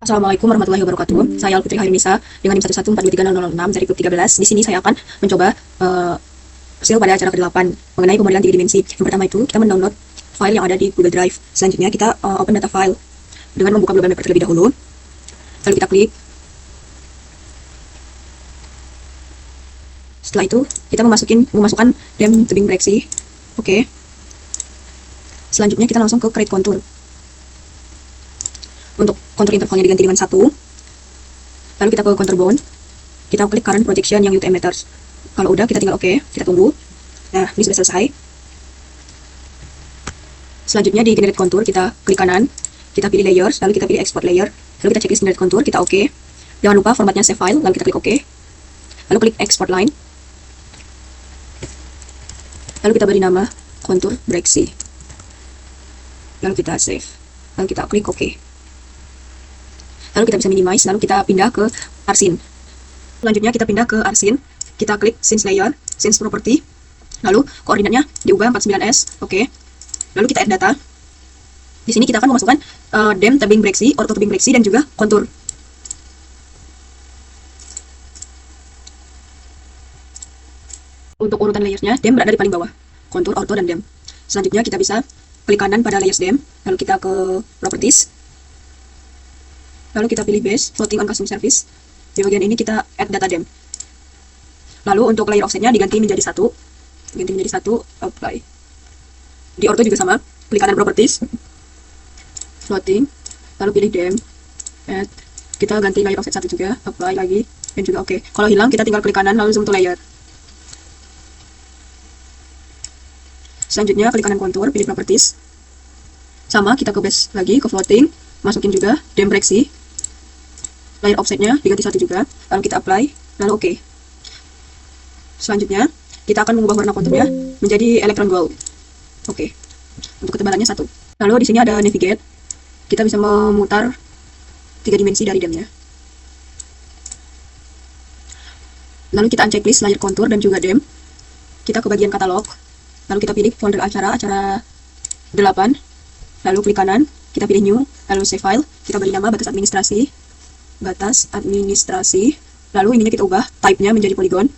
Assalamualaikum warahmatullahi wabarakatuh. Saya Alputri Hairunisa dengan NIM 114230006 dari grup 13. Di sini saya akan mencoba hasil pada acara ke-8 mengenai pemodelan 3 dimensi. Yang pertama itu kita mendownload file yang ada di Google Drive. Selanjutnya kita open data file dengan membuka Global Mapper terlebih dahulu. Lalu kita klik. Setelah itu kita memasukkan dem tebing breksi. Oke. Selanjutnya kita langsung ke create contour. Untuk kontur intervalnya diganti dengan 1. Lalu kita ke contour bound. Kita klik current projection yang UTM meters. Kalau udah kita tinggal oke, kita tunggu. Nah, ini sudah selesai. Selanjutnya di generate contour kita klik kanan, kita pilih layers, lalu kita pilih export layer. Lalu kita checklist generate contour, kita oke. Jangan lupa formatnya save file, lalu kita klik oke. Lalu klik export line. Lalu kita beri nama contour breksi. Lalu kita save. Lalu kita klik oke. Lalu kita bisa minimize, lalu kita pindah ke Arsin. Selanjutnya kita pindah ke Arsin, kita klik Scenes Layer, Scenes Property, lalu koordinatnya diubah 49S, oke. Lalu kita add data. Di sini kita akan memasukkan dem tebing breksi, orto tebing breksi, dan juga kontur. Untuk urutan layersnya, dem berada di paling bawah, kontur, orto, dan dem. Selanjutnya kita bisa klik kanan pada layers dem, lalu kita ke Properties. Lalu kita pilih base, floating on custom service. Di bagian ini kita add data dem. Lalu untuk layer offsetnya diganti menjadi 1. Ganti menjadi 1, apply. Di ortho juga sama, klik kanan properties, floating, lalu pilih dem, add. Kita ganti layer offset 1 juga, apply lagi, dan juga oke. Kalau hilang kita tinggal klik kanan lalu zoom to layer. Selanjutnya klik kanan contour, pilih properties. Sama, kita ke base lagi, ke floating, masukin juga dem breksi. Layer offsetnya diganti 1 juga, lalu kita apply, lalu oke. Selanjutnya kita akan mengubah warna konturnya menjadi electron gold. Oke. Untuk ketebalannya 1. Lalu di sini ada navigate, kita bisa memutar 3 dimensi dari demnya. Lalu kita unchecklist layer kontur dan juga dem. Kita ke bagian katalog, lalu kita pilih folder acara 8, lalu klik kanan, kita pilih new, lalu save file, kita beri nama batas administrasi, lalu ininya kita ubah type-nya menjadi polygon.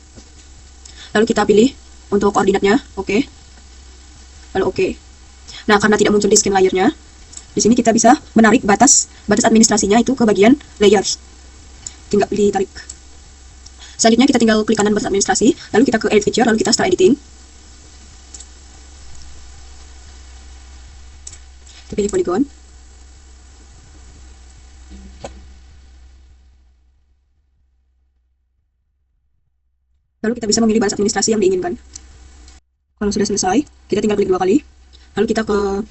Lalu kita pilih untuk koordinatnya, oke. Lalu oke. Nah, karena tidak muncul di scan layernya, di sini kita bisa menarik batas administrasinya itu ke bagian layers. Tinggal ditarik. Selanjutnya kita tinggal klik kanan batas administrasi, lalu kita ke edit feature, lalu kita start editing. Kita pilih polygon. Lalu kita bisa memilih batas administrasi yang diinginkan. Kalau sudah selesai, kita tinggal klik 2 kali. Lalu kita ke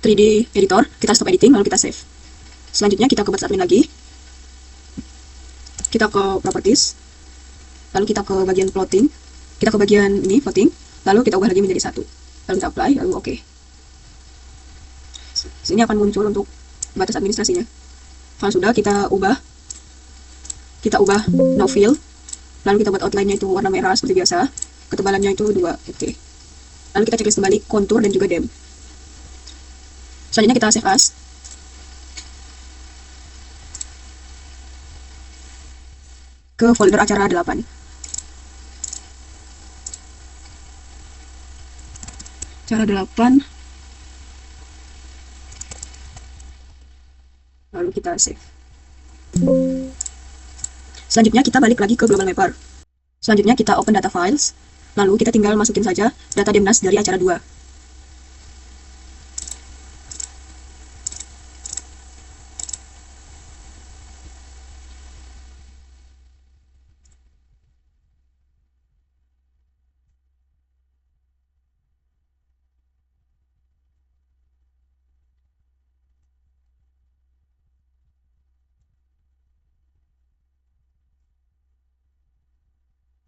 3D editor, kita stop editing, lalu kita save. Selanjutnya kita ke batas admin lagi. Kita ke properties. Lalu kita ke bagian floating. Kita ke bagian ini, floating. Lalu kita ubah lagi menjadi 1. Lalu kita apply, lalu oke. Sini akan muncul untuk batas administrasinya. Kalau sudah kita ubah no fill. Lalu kita buat outline-nya itu warna merah seperti biasa. Ketebalannya itu 2, oke. Lalu kita checklist kembali kontur dan juga dem. Selanjutnya kita save as. Ke folder acara 8. Acara 8. Lalu kita save. Selanjutnya kita balik lagi ke Global Mapper. Selanjutnya kita open data files. Lalu kita tinggal masukin saja data demnas dari acara 2.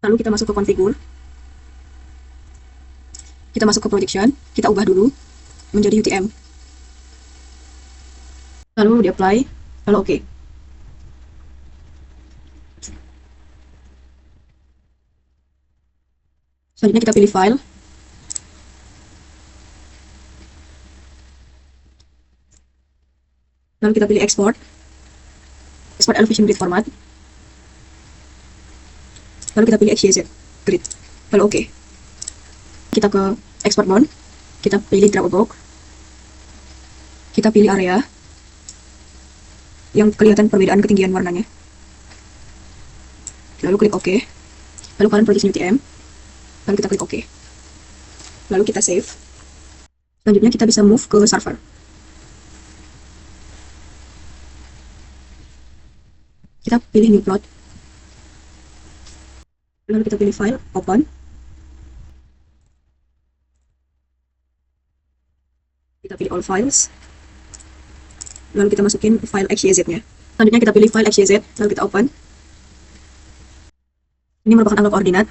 Lalu kita masuk ke configure. Kita masuk ke projection, kita ubah dulu menjadi UTM. Lalu di apply, lalu oke. Selanjutnya kita pilih file. Lalu kita pilih export. export elevation grid format, lalu kita pilih XYZ grid, lalu oke. Kita ke export bond, kita pilih drag box, kita pilih area yang kelihatan perbedaan ketinggian warnanya, lalu klik OK, lalu kalian project new TM, lalu kita klik OK, lalu kita save. Selanjutnya kita bisa move ke server. Kita pilih new plot, lalu kita pilih file, open, kita pilih all files, lalu kita masukin file XYZ nya. Selanjutnya kita pilih file XYZ, lalu kita open. Ini merupakan angka koordinat.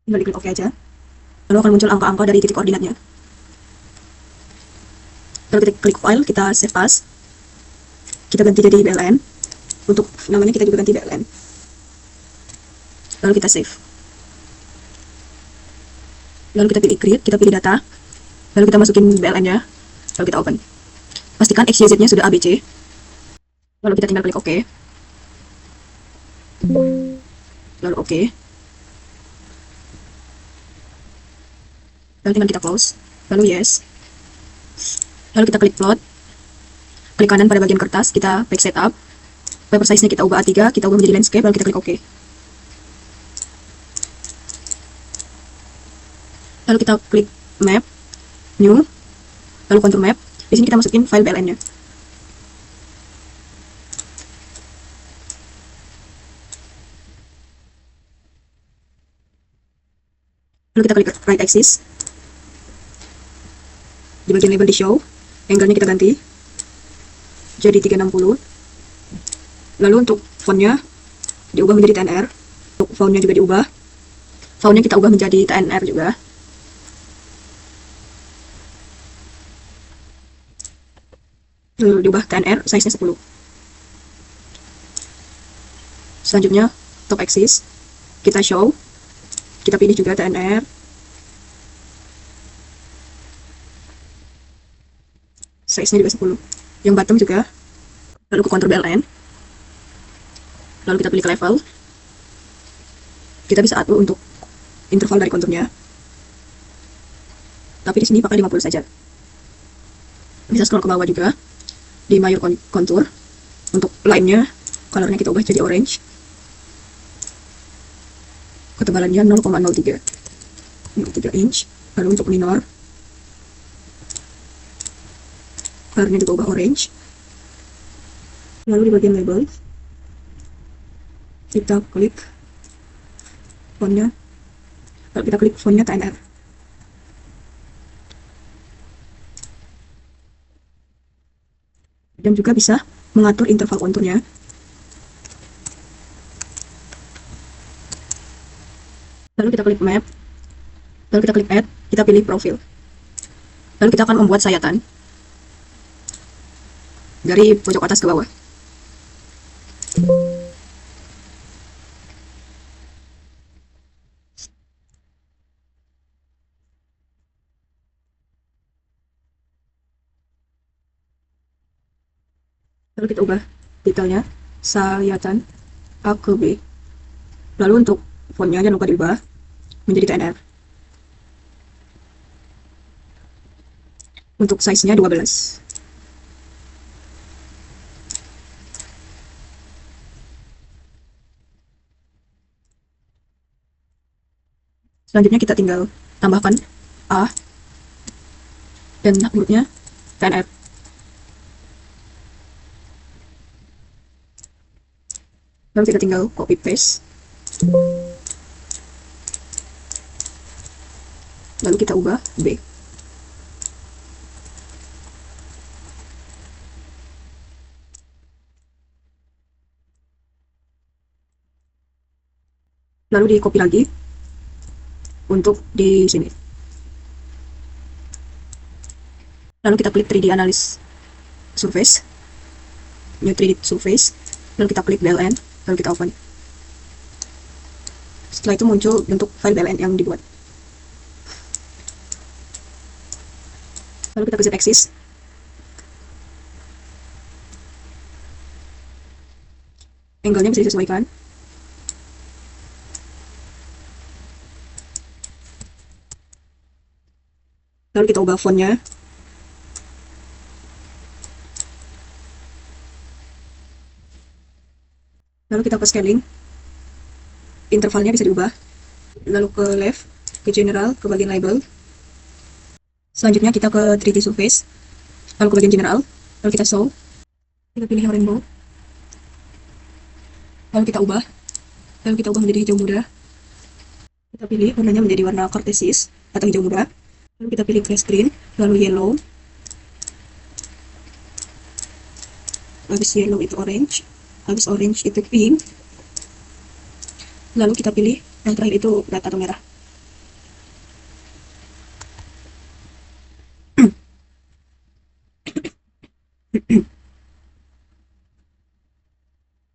Tinggal diklik OK aja, lalu akan muncul angka-angka dari titik koordinatnya. Lalu kita klik file, kita save as, kita ganti jadi BLN, untuk namanya kita juga ganti BLN, lalu kita save, lalu kita pilih create, kita pilih data, lalu kita masukin BLN nya, lalu kita open. Pastikan XYZ nya sudah ABC, lalu kita tinggal klik OK, lalu OK, lalu tinggal kita close, lalu yes, lalu kita klik plot, klik kanan pada bagian kertas, kita klik setup, paper size nya kita ubah A3, kita ubah menjadi landscape, lalu kita klik OK, lalu kita klik map, new, lalu contour map. Di sini kita masukin file BLN nya, lalu kita klik right axis, di bagian label di show, angle-nya kita ganti jadi 360, lalu untuk fontnya diubah menjadi TNR, untuk fontnya juga diubah, fontnya kita ubah menjadi TNR juga, lalu diubah TNR, size-nya 10. Selanjutnya top axis kita show, kita pilih juga TNR, size-nya juga 10. Yang bottom juga, lalu ke contour BLN, lalu kita pilih ke level, kita bisa atur untuk interval dari konturnya, tapi di sini pakai 50 saja. Bisa scroll ke bawah juga, di mayor contour, untuk line-nya, colornya kita ubah jadi orange, ketebalannya 0,03 inch, lalu untuk minor, colornya juga ubah orange, lalu di bagian label, kita klik fontnya, lalu kita klik fontnya TNR. Dan juga bisa mengatur interval konturnya. Lalu kita klik map, lalu kita klik add, kita pilih profil. Lalu kita akan membuat sayatan dari pojok atas ke bawah. Lalu kita ubah detailnya, sayatan A ke B. Lalu untuk fontnya jangan lupa diubah menjadi TNR. Untuk size-nya 12. Selanjutnya kita tinggal tambahkan A dan hurufnya TNR. Lalu kita tinggal copy paste, lalu kita ubah B. Lalu di copy lagi untuk di sini. Lalu kita klik 3D analysis surface, new 3D surface, lalu kita klik BLN, lalu kita open. Setelah itu muncul bentuk file BLN yang dibuat. Lalu kita ke Z-axis, Angle-nya bisa disesuaikan. Lalu kita ubah font-nya. Lalu kita ke scaling. Intervalnya bisa diubah. Lalu ke left, ke general, ke bagian label. Selanjutnya kita ke 3D surface. Lalu ke bagian general. Lalu kita show. Kita pilih yang rainbow. Lalu kita ubah. Lalu kita ubah menjadi hijau muda. Kita pilih warnanya menjadi warna Cartesius atau hijau muda. Lalu kita pilih grass green, lalu yellow. Habis yellow itu orange. Habis orange itu pink. Lalu kita pilih yang terakhir itu red atau merah.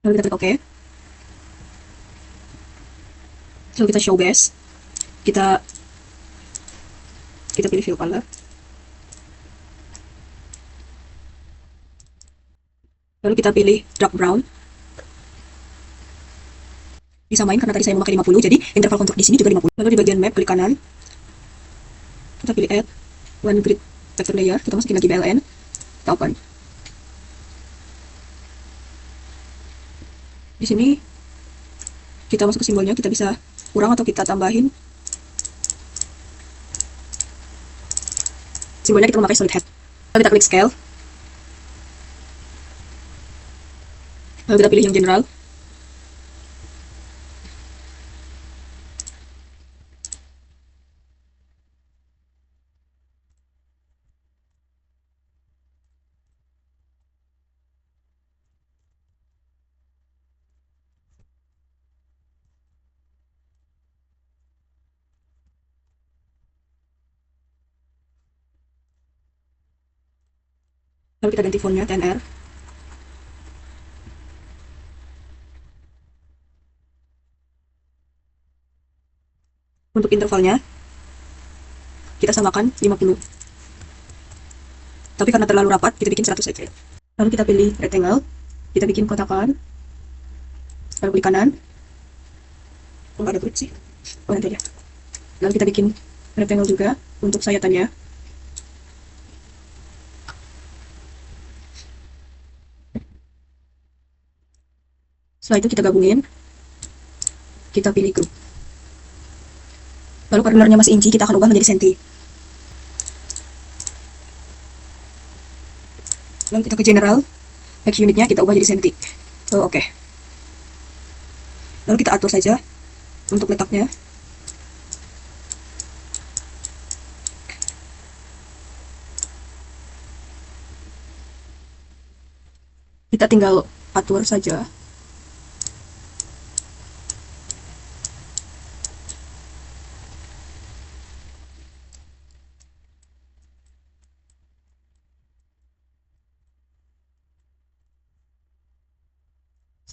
Lalu kita klik OK. Lalu kita show base. Kita pilih view color. Lalu kita pilih dark brown. Disamain karena tadi saya memakai 50, jadi interval kontur di sini juga 50. Lalu di bagian map klik kanan. Kita pilih add one grid vector layer, kita masukin lagi BLN. Kita open. Di sini kita masuk ke simbolnya, kita bisa kurang atau kita tambahin. Simbolnya kita memakai solid head. Lalu kita klik scale. Lalu kita pilih yang general. Lalu kita ganti fontnya 10R. Untuk intervalnya kita samakan 50. Tapi karena terlalu rapat, kita bikin 100 saja. Lalu kita pilih rectangle, kita bikin kotakan. Lalu klik kanan. Oh, nggak ada tweet sih. Oh, nanti aja. Lalu kita bikin rectangle juga untuk sayatannya. Setelah itu kita gabungin. Kita pilih group. Lalu cornernya masih inci, kita akan ubah menjadi senti. Lalu kita ke general. X unitnya kita ubah jadi senti. Oh, oke. Lalu kita atur saja untuk letaknya. Kita tinggal atur saja.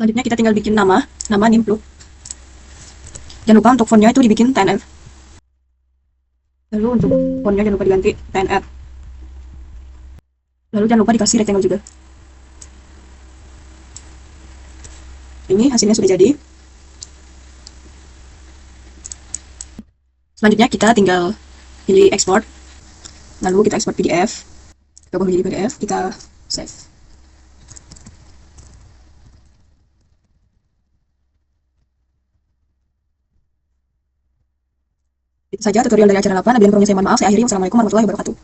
Selanjutnya kita tinggal bikin nama Nimpluk. Jangan lupa untuk fontnya itu dibikin 10R. Lalu untuk fontnya jangan lupa diganti 10R. Lalu jangan lupa dikasih rectangle juga. Ini hasilnya sudah jadi. Selanjutnya kita tinggal pilih export. Lalu kita export PDF. Kita menjadi PDF, kita save. Itu saja tutorial dari acara 8. Apabila kurangnya saya mohon maaf. Saya akhiri. Wassalamualaikum warahmatullahi wabarakatuh.